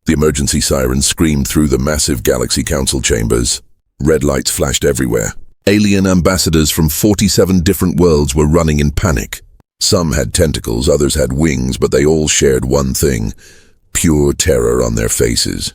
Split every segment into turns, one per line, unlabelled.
The emergency sirens screamed through the massive Galaxy Council chambers. Red lights flashed everywhere. Alien ambassadors from 47 different worlds were running in panic. Some had tentacles, others had wings, but they all shared one thing: pure terror on their faces.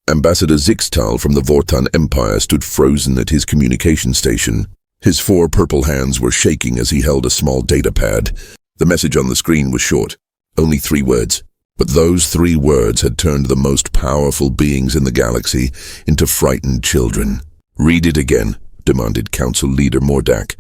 Ambassador Zixtal from the Vortan Empire stood frozen at his communication station. His 4 purple hands were shaking as he held a small data pad. The message on the screen was short, only 3 words. But those 3 words had turned the most powerful beings in the galaxy into frightened children. "Read it again," demanded Council Leader Mordak.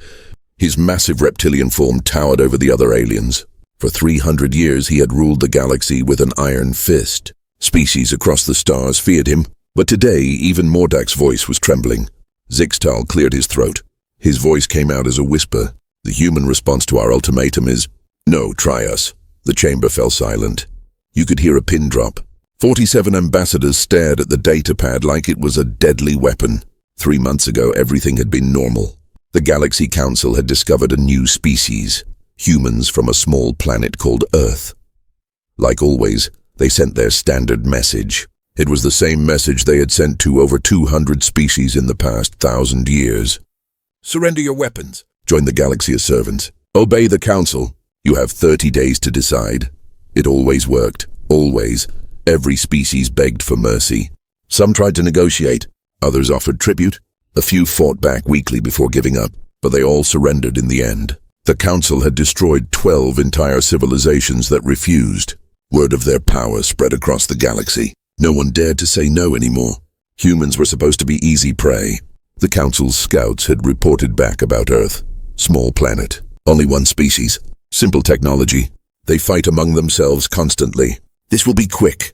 His massive reptilian form towered over the other aliens. For 300 years he had ruled the galaxy with an iron fist. Species across the stars feared him, but today even Mordak's voice was trembling. Zixtal cleared his throat. His voice came out as a whisper. "The human response to our ultimatum is, no, try us." The chamber fell silent. You could hear a pin drop. 47 ambassadors stared at the data pad like it was a deadly weapon. 3 months ago, everything had been normal. The Galaxy Council had discovered a new species, humans from a small planet called Earth. Like always, they sent their standard message. It was the same message they had sent to over 200 species in the past 1,000 years. "Surrender your weapons. Join the galaxy as servants. Obey the Council. You have 30 days to decide." It always worked. Always. Every species begged for mercy. Some tried to negotiate. Others offered tribute. A few fought back weakly before giving up, but they all surrendered in the end. The Council had destroyed 12 entire civilizations that refused. Word of their power spread across the galaxy. No one dared to say no anymore. Humans were supposed to be easy prey. The Council's scouts had reported back about Earth. Small planet. Only one species. Simple technology. They fight among themselves constantly. "This will be quick."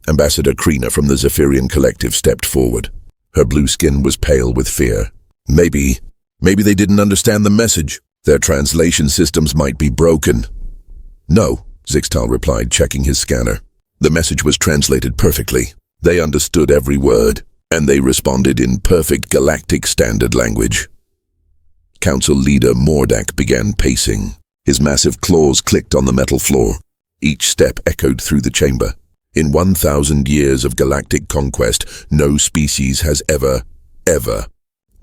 Ambassador Krina from the Zephyrian Collective stepped forward. Her blue skin was pale with fear. Maybe they didn't understand the message. Their translation systems might be broken. "No," Zixtal replied, checking his scanner. The message was translated perfectly. They understood every word, and they responded in perfect galactic standard language. Council Leader Mordak began pacing. His massive claws clicked on the metal floor. Each step echoed through the chamber. In 1,000 years of galactic conquest, no species has ever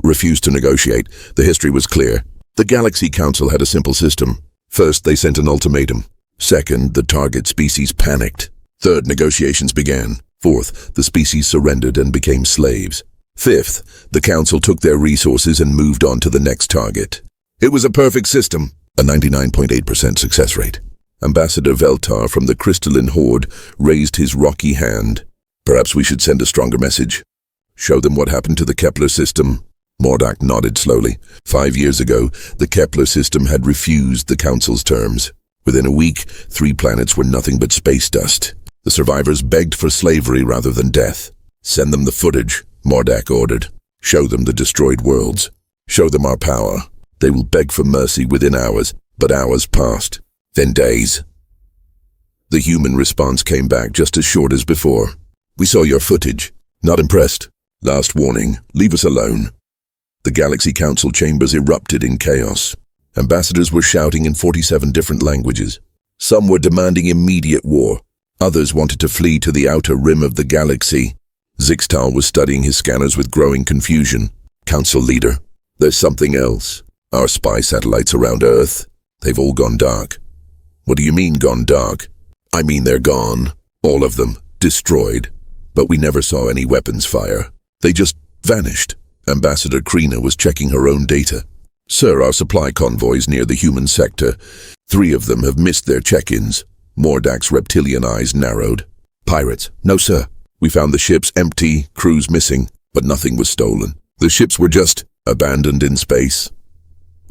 refused to negotiate. The history was clear. The Galaxy Council had a simple system. First, they sent an ultimatum. Second, the target species panicked. Third, negotiations began. Fourth, the species surrendered and became slaves. Fifth, the Council took their resources and moved on to the next target. It was a perfect system. A 99.8% success rate. Ambassador Veltar from the Crystalline Horde raised his rocky hand. "Perhaps we should send a stronger message. Show them what happened to the Kepler system." Mordak nodded slowly. 5 years ago, the Kepler system had refused the Council's terms. Within a week, 3 planets were nothing but space dust. The survivors begged for slavery rather than death. "Send them the footage," Mordak ordered. "Show them the destroyed worlds. Show them our power. They will beg for mercy within hours, but hours passed, then days." The human response came back just as short as before. "We saw your footage. Not impressed. Last warning, leave us alone." The Galaxy Council chambers erupted in chaos. Ambassadors were shouting in 47 different languages. Some were demanding immediate war. Others wanted to flee to the outer rim of the galaxy. Zixtal was studying his scanners with growing confusion. "Council Leader, there's something else. Our spy satellites around Earth, they've all gone dark." "What do you mean, gone dark?" "I mean they're gone. All of them. Destroyed. But we never saw any weapons fire. They just vanished." Ambassador Krina was checking her own data. "Sir, our supply convoys near the human sector. 3 of them have missed their check-ins." Mordak's reptilian eyes narrowed. "Pirates?" "No, sir. We found the ships empty, crews missing, but nothing was stolen. The ships were just abandoned in space."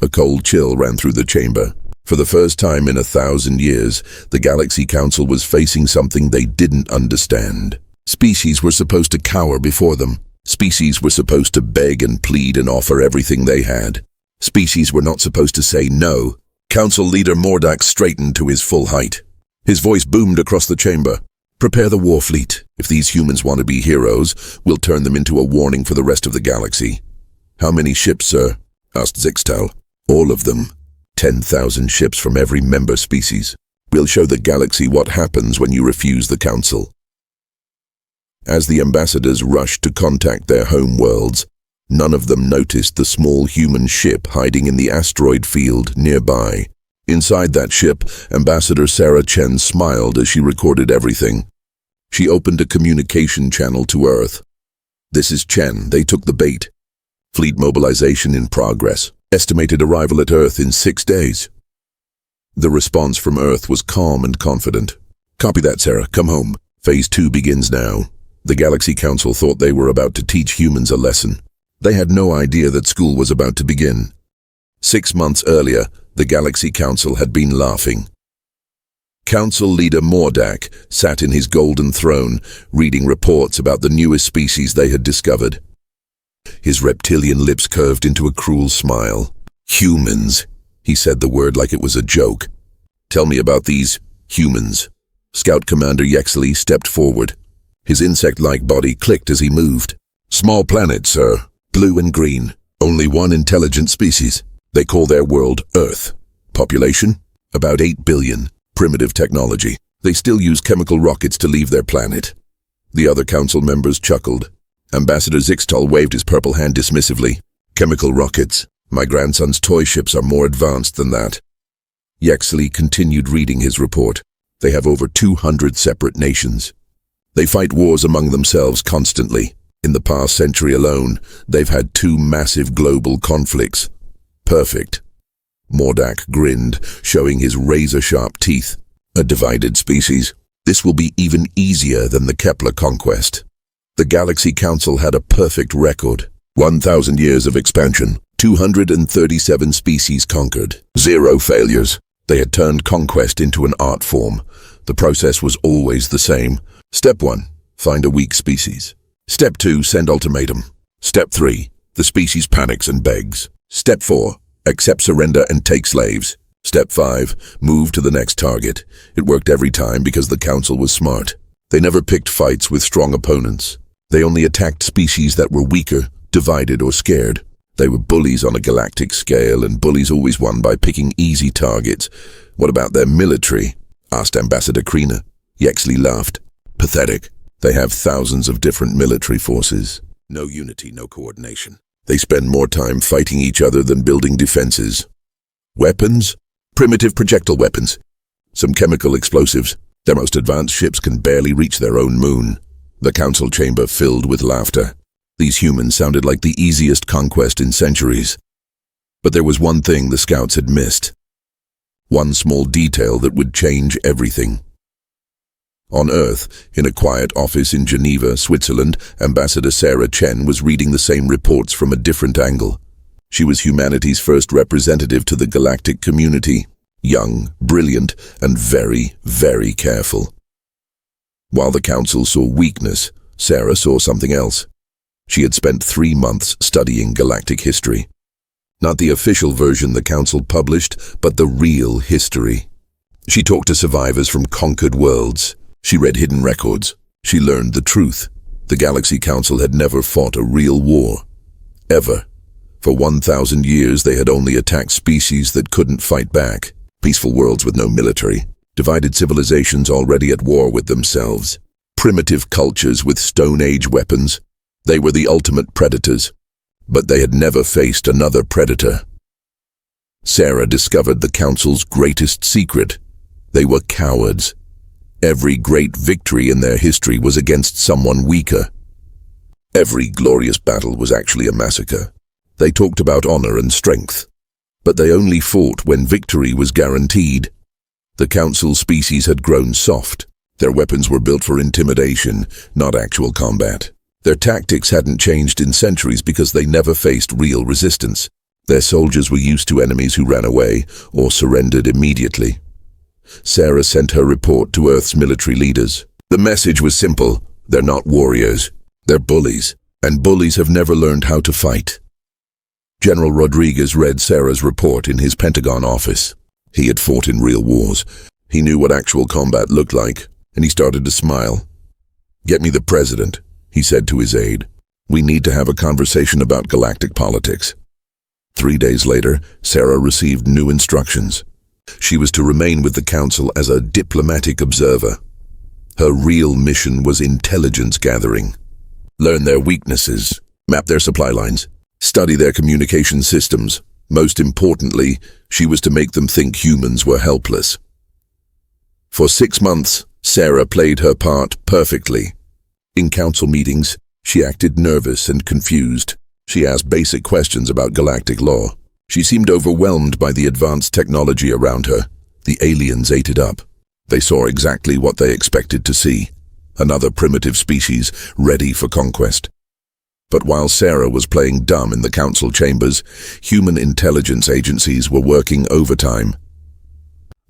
A cold chill ran through the chamber. For the first time in 1,000 years, the Galaxy Council was facing something they didn't understand. Species were supposed to cower before them. Species were supposed to beg and plead and offer everything they had. Species were not supposed to say no. Council Leader Mordak straightened to his full height. His voice boomed across the chamber. "Prepare the war fleet. If these humans want to be heroes, we'll turn them into a warning for the rest of the galaxy." "How many ships, sir?" asked Zixtal. "All of them. 10,000 ships from every member species. We'll show the galaxy what happens when you refuse the Council." As the ambassadors rushed to contact their home worlds, none of them noticed the small human ship hiding in the asteroid field nearby. Inside that ship, Ambassador Sarah Chen smiled as she recorded everything. She opened a communication channel to Earth. "This is Chen. They took the bait. Fleet mobilization in progress. Estimated arrival at Earth in 6 days." The response from Earth was calm and confident. "Copy that, Sarah. Come home. Phase 2 begins now." The Galaxy Council thought they were about to teach humans a lesson. They had no idea that school was about to begin. 6 months earlier, the Galaxy Council had been laughing. Council leader Mordak sat in his golden throne, reading reports about the newest species they had discovered. His reptilian lips curved into a cruel smile. "Humans," he said the word like it was a joke. "Tell me about these humans." Scout Commander Yexley stepped forward. His insect-like body clicked as he moved. "Small planet, sir. Blue and green. Only one intelligent species. They call their world Earth. Population? About 8 billion. Primitive technology. They still use chemical rockets to leave their planet." The other council members chuckled. Ambassador Zixtal waved his purple hand dismissively. "Chemical rockets. My grandson's toy ships are more advanced than that." Yexley continued reading his report. They have over 200 separate nations. They fight wars among themselves constantly. In the past century alone, they've had 2 massive global conflicts. Perfect. Mordak grinned, showing his razor-sharp teeth. "A divided species. This will be even easier than the Kepler conquest." The Galaxy Council had a perfect record. 1,000 years of expansion. 237 species conquered. 0 failures. They had turned conquest into an art form. The process was always the same. Step 1. Find a weak species. Step 2. Send ultimatum. Step 3. The species panics and begs. Step 4. Accept surrender and take slaves. Step 5. Move to the next target. It worked every time because the council was smart. They never picked fights with strong opponents. They only attacked species that were weaker, divided, or scared. They were bullies on a galactic scale, and bullies always won by picking easy targets. "What about their military?" asked Ambassador Krina. Yexley laughed. "Pathetic. They have thousands of different military forces. No unity, no coordination. They spend more time fighting each other than building defenses. Weapons? Primitive projectile weapons. Some chemical explosives. Their most advanced ships can barely reach their own moon." The council chamber filled with laughter. These humans sounded like the easiest conquest in centuries. But there was one thing the scouts had missed. One small detail that would change everything. On Earth, in a quiet office in Geneva, Switzerland, Ambassador Sarah Chen was reading the same reports from a different angle. She was humanity's first representative to the galactic community. Young, brilliant, and very, very careful. While the council saw weakness, Sarah saw something else. She had spent 3 months studying galactic history. Not the official version the council published, but the real history. She talked to survivors from conquered worlds. She read hidden records. She learned the truth. The Galaxy Council had never fought a real war. Ever. For 1,000 years they had only attacked species that couldn't fight back. Peaceful worlds with no military. Divided civilizations already at war with themselves. Primitive cultures with Stone Age weapons. They were the ultimate predators. But they had never faced another predator. Sarah discovered the Council's greatest secret. They were cowards. Every great victory in their history was against someone weaker. Every glorious battle was actually a massacre. They talked about honor and strength, but they only fought when victory was guaranteed. The Council species had grown soft. Their weapons were built for intimidation, not actual combat. Their tactics hadn't changed in centuries because they never faced real resistance. Their soldiers were used to enemies who ran away or surrendered immediately. Sarah sent her report to Earth's military leaders. The message was simple. They're not warriors. They're bullies. And bullies have never learned how to fight. General Rodriguez read Sarah's report in his Pentagon office. He had fought in real wars. He knew what actual combat looked like, and he started to smile. "Get me the president," he said to his aide. "We need to have a conversation about galactic politics." 3 days later, Sarah received new instructions. She was to remain with the Council as a diplomatic observer. Her real mission was intelligence gathering. Learn their weaknesses, map their supply lines, study their communication systems. Most importantly, she was to make them think humans were helpless. For 6 months, Sarah played her part perfectly. In council meetings, she acted nervous and confused. She asked basic questions about galactic law. She seemed overwhelmed by the advanced technology around her. The aliens ate it up. They saw exactly what they expected to see. Another primitive species ready for conquest. But while Sarah was playing dumb in the council chambers, human intelligence agencies were working overtime.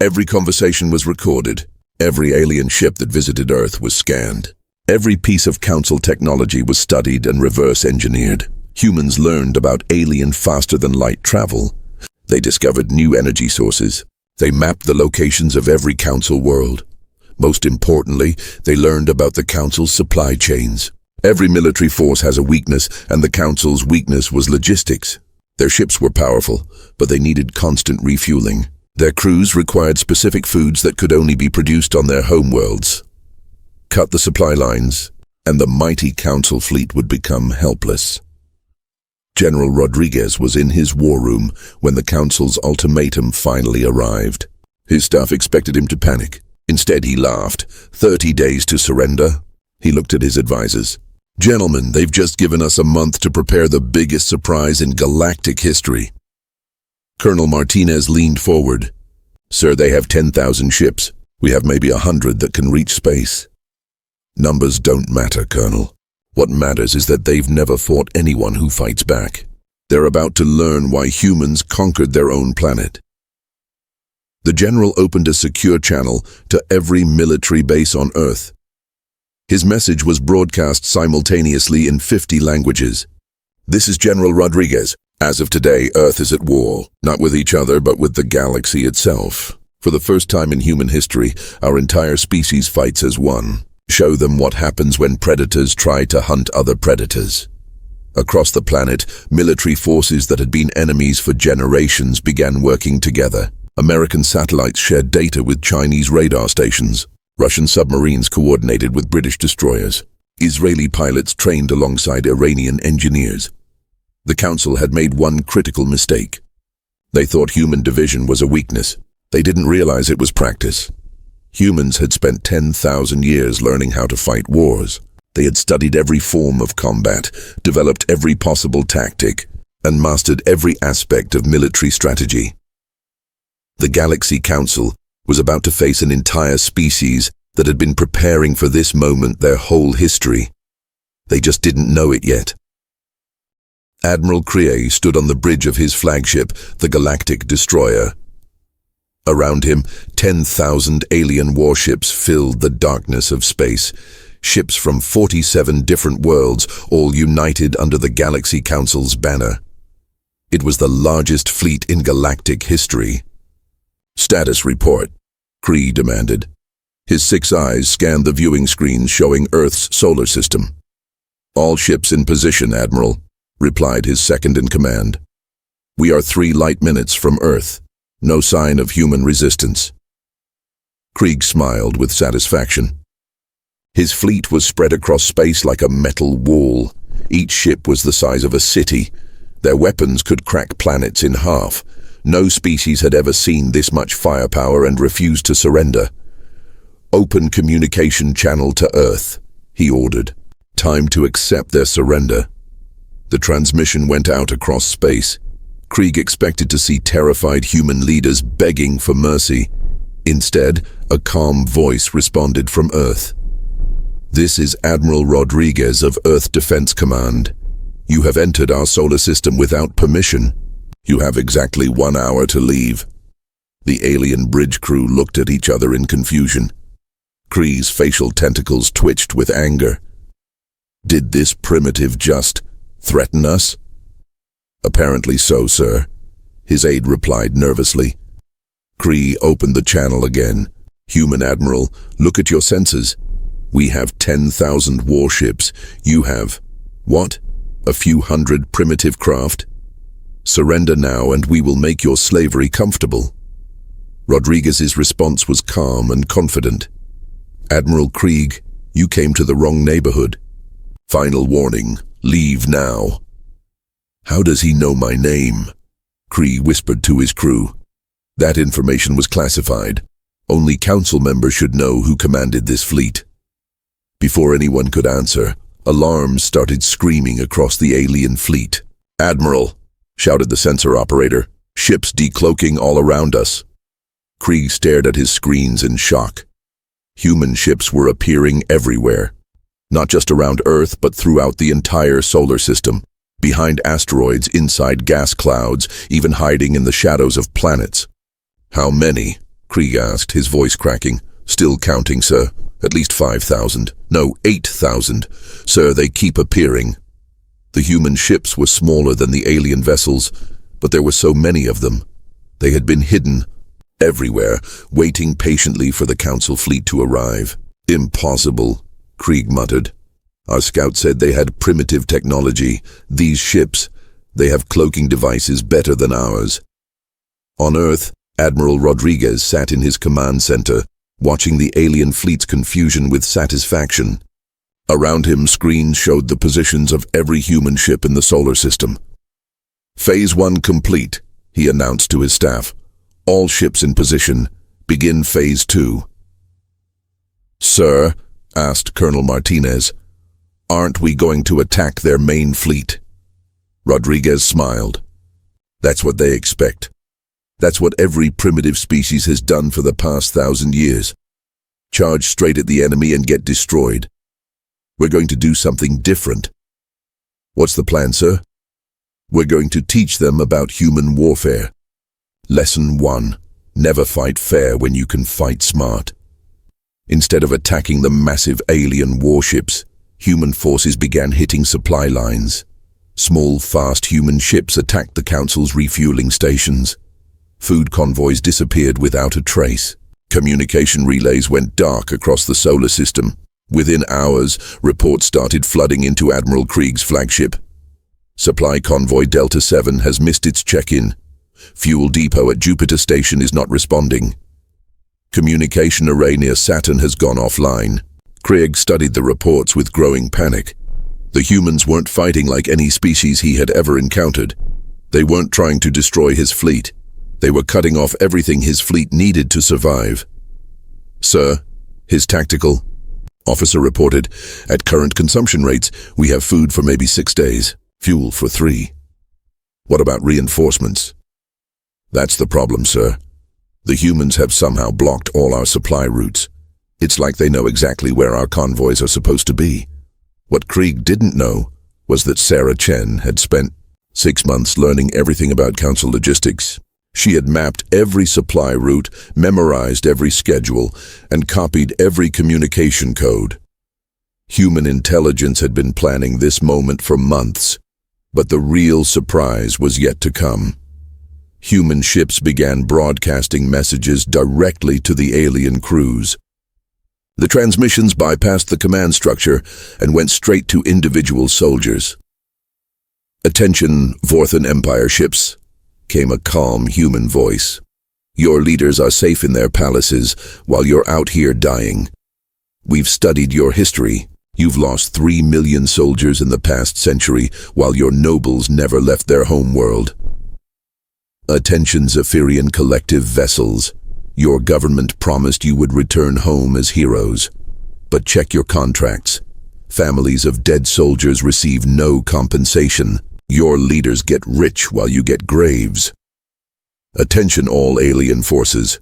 Every conversation was recorded. Every alien ship that visited Earth was scanned. Every piece of council technology was studied and reverse-engineered. Humans learned about alien faster-than-light travel. They discovered new energy sources. They mapped the locations of every council world. Most importantly, they learned about the council's supply chains. Every military force has a weakness, and the council's weakness was logistics. Their ships were powerful, but they needed constant refueling. Their crews required specific foods that could only be produced on their homeworlds. Cut the supply lines, and the mighty council fleet would become helpless. General Rodriguez was in his war room when the council's ultimatum finally arrived. His staff expected him to panic. Instead, he laughed. 30 days to surrender? He looked at his advisors. Gentlemen, they've just given us a month to prepare the biggest surprise in galactic history. Colonel Martinez leaned forward. Sir, they have 10,000 ships. We have maybe 100 that can reach space. Numbers don't matter, Colonel. What matters is that they've never fought anyone who fights back. They're about to learn why humans conquered their own planet. The general opened a secure channel to every military base on Earth. His message was broadcast simultaneously in 50 languages. This is General Rodriguez. As of today, Earth is at war, not with each other, but with the galaxy itself. For the first time in human history, our entire species fights as one. Show them what happens when predators try to hunt other predators. Across the planet, military forces that had been enemies for generations began working together. American satellites shared data with Chinese radar stations. Russian submarines coordinated with British destroyers. Israeli pilots trained alongside Iranian engineers. The Council had made one critical mistake. They thought human division was a weakness. They didn't realize it was practice. Humans had spent 10,000 years learning how to fight wars. They had studied every form of combat, developed every possible tactic, and mastered every aspect of military strategy. The Galaxy Council was about to face an entire species that had been preparing for this moment their whole history. They just didn't know it yet. Admiral Krieg stood on the bridge of his flagship, the Galactic Destroyer. Around him, 10,000 alien warships filled the darkness of space. Ships from 47 different worlds, all united under the Galaxy Council's banner. It was the largest fleet in galactic history. Status report, Krieg demanded. His 6 eyes scanned the viewing screens showing Earth's solar system. All ships in position, Admiral, replied his second-in-command. We are 3 light minutes from Earth. No sign of human resistance. Krieg smiled with satisfaction. His fleet was spread across space like a metal wall. Each ship was the size of a city. Their weapons could crack planets in half. No species had ever seen this much firepower and refused to surrender. Open communication channel to Earth, he ordered. Time to accept their surrender. The transmission went out across space. Krieg expected to see terrified human leaders begging for mercy. Instead, a calm voice responded from Earth. This is Admiral Rodriguez of Earth Defense Command. You have entered our solar system without permission. You have exactly 1 hour to leave. The alien bridge crew looked at each other in confusion. Krieg's facial tentacles twitched with anger. Did this primitive just threaten us? Apparently so, sir, his aide replied nervously. Krieg opened the channel again. Human Admiral, look at your sensors. We have 10,000 warships. You have, what? A few hundred primitive craft? Surrender now and we will make your slavery comfortable. Rodriguez's response was calm and confident. Admiral Krieg, you came to the wrong neighborhood. Final warning, leave now. How does he know my name? Krieg whispered to his crew. That information was classified. Only council members should know who commanded this fleet. Before anyone could answer, alarms started screaming across the alien fleet. Admiral, shouted the sensor operator, ships decloaking all around us. Krieg stared at his screens in shock. Human ships were appearing everywhere. Not just around Earth, but throughout the entire solar system. Behind asteroids, inside gas clouds, even hiding in the shadows of planets. How many? Krieg asked, his voice cracking. Still counting, sir. At least 5,000. No, 8,000. Sir, they keep appearing. The human ships were smaller than the alien vessels, but there were so many of them. They had been hidden everywhere, waiting patiently for the council fleet to arrive. Impossible, Krieg muttered. Our scout said they had primitive technology. These ships, they have cloaking devices better than ours. On Earth, Admiral Rodriguez sat in his command center, watching the alien fleet's confusion with satisfaction. Around him, screens showed the positions of every human ship in the solar system. Phase 1 complete, he announced to his staff. All ships in position. Begin Phase 2. Sir, asked Colonel Martinez, aren't we going to attack their main fleet? Rodriguez smiled. That's what they expect. That's what every primitive species has done for the past 1,000 years. Charge straight at the enemy and get destroyed. We're going to do something different. What's the plan, sir? We're going to teach them about human warfare. Lesson 1. Never fight fair when you can fight smart. Instead of attacking the massive alien warships, human forces began hitting supply lines. Small, fast human ships attacked the Council's refueling stations. Food convoys disappeared without a trace. Communication relays went dark across the solar system. Within hours, reports started flooding into Admiral Krieg's flagship. Supply convoy Delta 7 has missed its check-in. Fuel depot at Jupiter Station is not responding. Communication array near Saturn has gone offline. Krieg studied the reports with growing panic. The humans weren't fighting like any species he had ever encountered. They weren't trying to destroy his fleet. They were cutting off everything his fleet needed to survive. Sir, his tactical officer reported, at current consumption rates, we have food for maybe 6 days, fuel for 3. What about reinforcements? That's the problem, sir. The humans have somehow blocked all our supply routes. It's like they know exactly where our convoys are supposed to be. What Krieg didn't know was that Sarah Chen had spent 6 months learning everything about Council logistics. She had mapped every supply route, memorized every schedule, and copied every communication code. Human intelligence had been planning this moment for months, but the real surprise was yet to come. Human ships began broadcasting messages directly to the alien crews. The transmissions bypassed the command structure and went straight to individual soldiers. Attention, Vorthan Empire ships, came a calm human voice. Your leaders are safe in their palaces while you're out here dying. We've studied your history. You've lost 3 million soldiers in the past century while your nobles never left their home world. Attention, Zephyrian collective vessels. Your government promised you would return home as heroes. But check your contracts. Families of dead soldiers receive no compensation. Your leaders get rich while you get graves. Attention, all alien forces.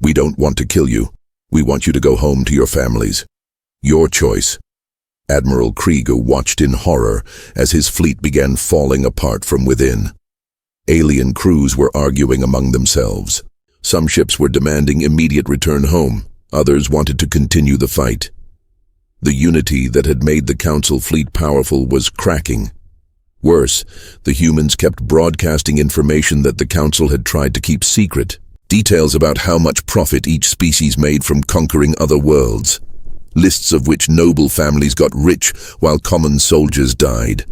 We don't want to kill you. We want you to go home to your families. Your choice. Admiral Krieger watched in horror as his fleet began falling apart from within. Alien crews were arguing among themselves. Some ships were demanding immediate return home. Others wanted to continue the fight. The unity that had made the Council fleet powerful was cracking. Worse, the humans kept broadcasting information that the Council had tried to keep secret. Details about how much profit each species made from conquering other worlds. Lists of which noble families got rich while common soldiers died.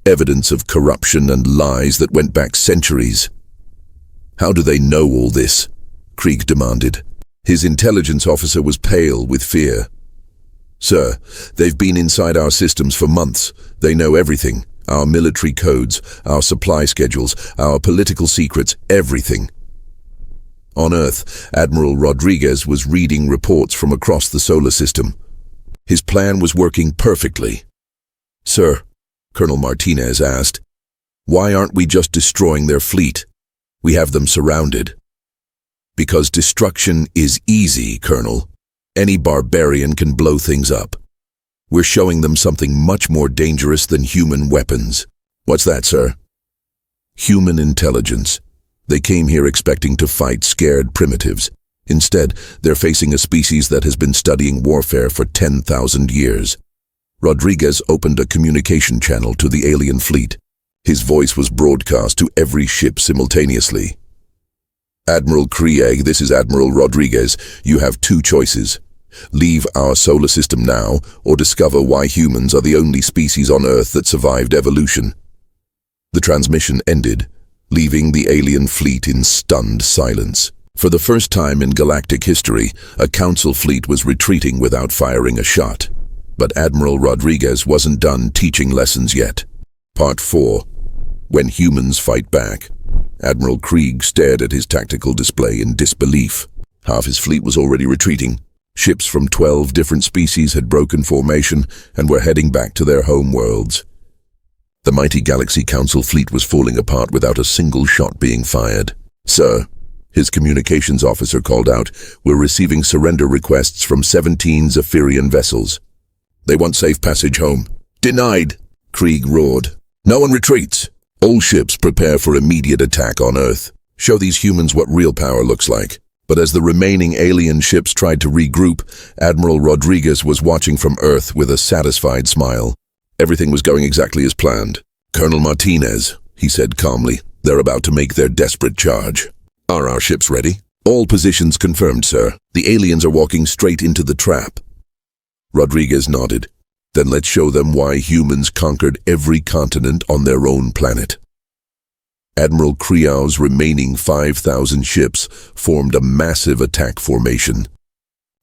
Evidence of corruption and lies that went back centuries. How do they know all this? Krieg demanded. His intelligence officer was pale with fear. "Sir, they've been inside our systems for months. They know everything. Our military codes, our supply schedules, our political secrets, everything." On Earth, Admiral Rodriguez was reading reports from across the solar system. His plan was working perfectly. "Sir," Colonel Martinez asked, "why aren't we just destroying their fleet? We have them surrounded." "Because destruction is easy, Colonel. Any barbarian can blow things up. We're showing them something much more dangerous than human weapons." "What's that, sir?" "Human intelligence. They came here expecting to fight scared primitives. Instead, they're facing a species that has been studying warfare for 10,000 years. Rodriguez opened a communication channel to the alien fleet. His voice was broadcast to every ship simultaneously. "Admiral Krieg, this is Admiral Rodriguez. You have two choices. Leave our solar system now, or discover why humans are the only species on Earth that survived evolution." The transmission ended, leaving the alien fleet in stunned silence. For the first time in galactic history, a council fleet was retreating without firing a shot. But Admiral Rodriguez wasn't done teaching lessons yet. Part 4. When Humans Fight Back. Admiral Krieg stared at his tactical display in disbelief. Half his fleet was already retreating. Ships from 12 different species had broken formation and were heading back to their home worlds. The mighty Galaxy Council fleet was falling apart without a single shot being fired. "Sir," his communications officer called out, "we're receiving surrender requests from 17 Zephyrian vessels. They want safe passage home." "Denied," Krieg roared. "No one retreats. All ships prepare for immediate attack on Earth. Show these humans what real power looks like." But as the remaining alien ships tried to regroup, Admiral Rodriguez was watching from Earth with a satisfied smile. Everything was going exactly as planned. "Colonel Martinez," he said calmly, "they're about to make their desperate charge. Are our ships ready?" "All positions confirmed, sir. The aliens are walking straight into the trap." Rodriguez nodded. "Then let's show them why humans conquered every continent on their own planet." Admiral Krieg's remaining 5,000 ships formed a massive attack formation.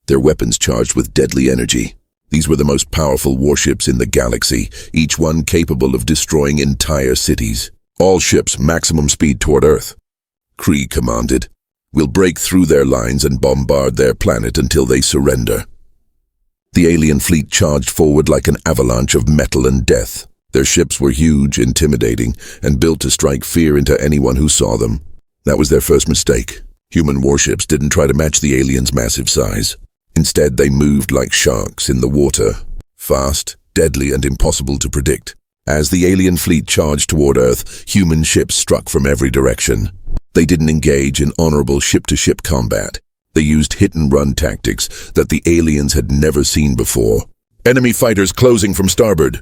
Their weapons charged with deadly energy. These were the most powerful warships in the galaxy, each one capable of destroying entire cities. "All ships, maximum speed toward Earth," Krieg commanded. "We'll break through their lines and bombard their planet until they surrender." The alien fleet charged forward like an avalanche of metal and death. Their ships were huge, intimidating, and built to strike fear into anyone who saw them. That was their first mistake. Human warships didn't try to match the aliens' massive size. Instead, they moved like sharks in the water, fast, deadly, and impossible to predict. As the alien fleet charged toward Earth, human ships struck from every direction. They didn't engage in honorable ship-to-ship combat. They used hit-and-run tactics that the aliens had never seen before. "Enemy fighters closing from starboard,"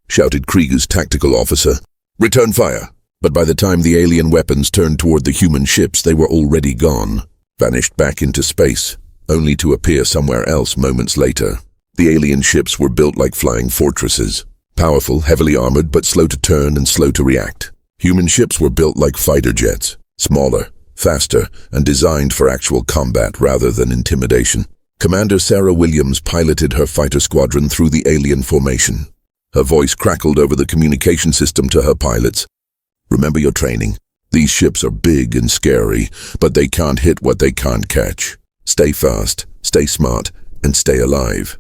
shouted Krieg's tactical officer. "Return fire." But by the time the alien weapons turned toward the human ships, they were already gone, vanished back into space, only to appear somewhere else moments later. The alien ships were built like flying fortresses. Powerful, heavily armored, but slow to turn and slow to react. Human ships were built like fighter jets, smaller, faster, and designed for actual combat rather than intimidation. Commander Sarah Williams piloted her fighter squadron through the alien formation. Her voice crackled over the communication system to her pilots. "Remember your training. These ships are big and scary, but they can't hit what they can't catch. Stay fast, stay smart, and stay alive."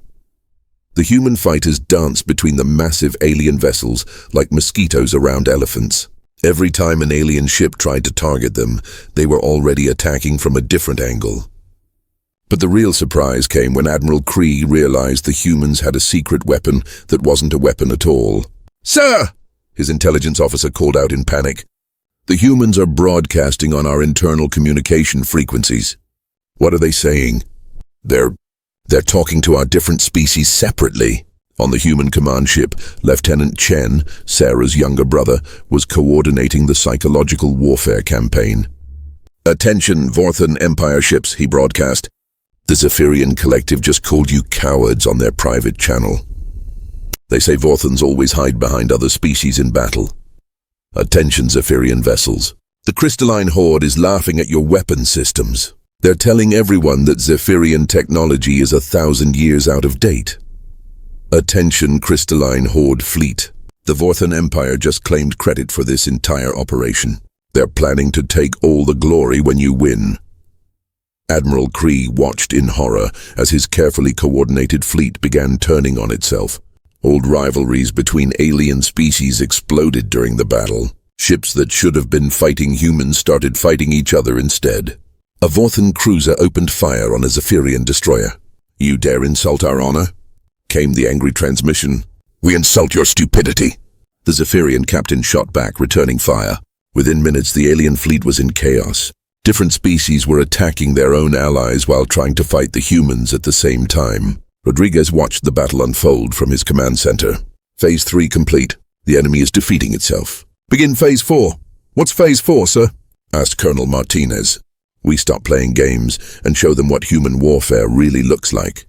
The human fighters danced between the massive alien vessels like mosquitoes around elephants. Every time an alien ship tried to target them, they were already attacking from a different angle. But the real surprise came when Admiral Krieg realized the humans had a secret weapon that wasn't a weapon at all. "Sir!" his intelligence officer called out in panic. "The humans are broadcasting on our internal communication frequencies." "What are they saying?" They're talking to our different species separately." On the human command ship, Lieutenant Chen, Sarah's younger brother, was coordinating the psychological warfare campaign. "Attention, Vorthan Empire ships," he broadcast. "The Zephyrian Collective just called you cowards on their private channel. They say Vorthans always hide behind other species in battle. Attention, Zephyrian vessels. The crystalline horde is laughing at your weapon systems. They're telling everyone that Zephyrian technology is 1,000 years out of date. Attention, Crystalline Horde Fleet. The Vorthan Empire just claimed credit for this entire operation. They're planning to take all the glory when you win. Admiral Kree watched in horror as his carefully coordinated fleet began turning on itself. Old rivalries between alien species exploded during the battle. Ships that should have been fighting humans started fighting each other instead. A Vorthan cruiser opened fire on a Zephyrian destroyer. "You dare insult our honor?" came the angry transmission. "We insult your stupidity." The Zephyrian captain shot back, returning fire. Within minutes, the alien fleet was in chaos. Different species were attacking their own allies while trying to fight the humans at the same time. Rodriguez watched the battle unfold from his command center. Phase 3 complete. The enemy is defeating itself. "Begin Phase 4. "What's Phase 4, sir?" asked Colonel Martinez. "We stop playing games and show them what human warfare really looks like."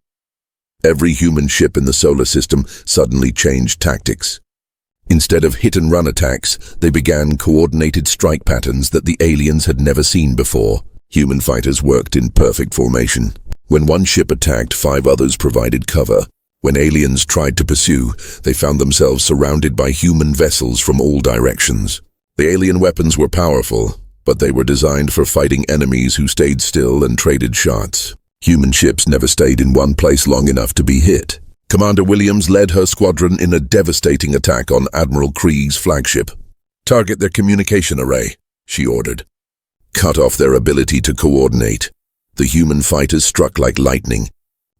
Every human ship in the solar system suddenly changed tactics. Instead of hit-and-run attacks, they began coordinated strike patterns that the aliens had never seen before. Human fighters worked in perfect formation. When one ship attacked, 5 others provided cover. When aliens tried to pursue, they found themselves surrounded by human vessels from all directions. The alien weapons were powerful, but they were designed for fighting enemies who stayed still and traded shots. Human ships never stayed in one place long enough to be hit. Commander Williams led her squadron in a devastating attack on Admiral Kree's flagship. "Target their communication array," she ordered. Cut off their ability to coordinate. The human fighters struck like lightning.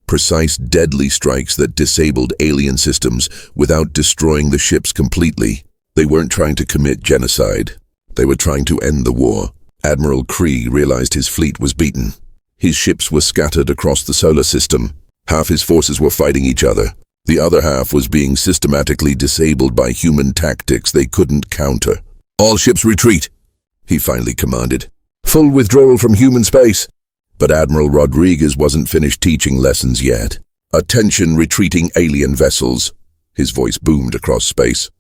Precise, deadly strikes that disabled alien systems without destroying the ships completely. They weren't trying to commit genocide. They were trying to end the war. Admiral Kree realized his fleet was beaten. His ships were scattered across the solar system. Half his forces were fighting each other. The other half was being systematically disabled by human tactics they couldn't counter. "All ships retreat," he finally commanded. "Full withdrawal from human space." But Admiral Rodriguez wasn't finished teaching lessons yet. "Attention, retreating alien vessels." His voice boomed across space.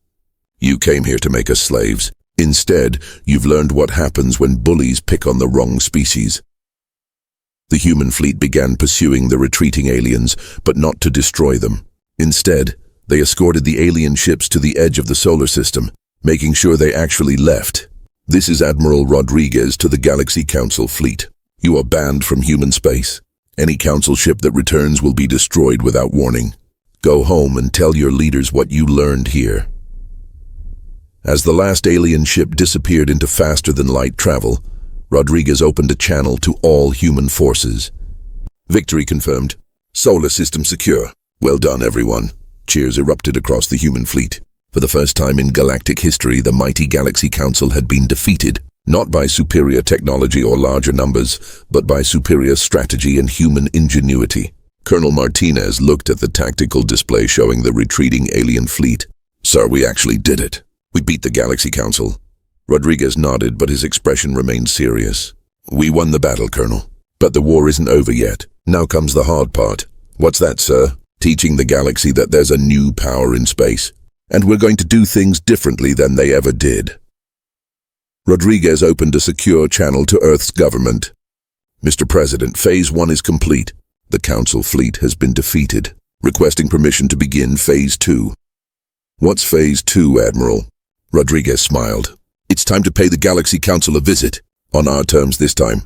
"You came here to make us slaves. Instead, you've learned what happens when bullies pick on the wrong species." The human fleet began pursuing the retreating aliens, but not to destroy them. Instead, they escorted the alien ships to the edge of the solar system, making sure they actually left. "This is Admiral Rodriguez to the Galaxy Council fleet. You are banned from human space. Any Council ship that returns will be destroyed without warning. Go home and tell your leaders what you learned here." As the last alien ship disappeared into faster-than-light travel, Rodriguez opened a channel to all human forces. "Victory confirmed. Solar system secure. Well done, everyone." Cheers erupted across the human fleet. For the first time in galactic history, the mighty Galaxy Council had been defeated, not by superior technology or larger numbers, but by superior strategy and human ingenuity. Colonel Martinez looked at the tactical display showing the retreating alien fleet. "Sir, we actually did it. We beat the Galaxy Council." Rodriguez nodded, but his expression remained serious. "We won the battle, Colonel. But the war isn't over yet. Now comes the hard part." "What's that, sir?" "Teaching the galaxy that there's a new power in space. And we're going to do things differently than they ever did." Rodriguez opened a secure channel to Earth's government. "Mr. President, Phase 1 is complete. The Council fleet has been defeated. Requesting permission to begin Phase 2. "What's Phase 2, Admiral?" Rodriguez smiled. "It's time to pay the Galaxy Council a visit. On our terms this time.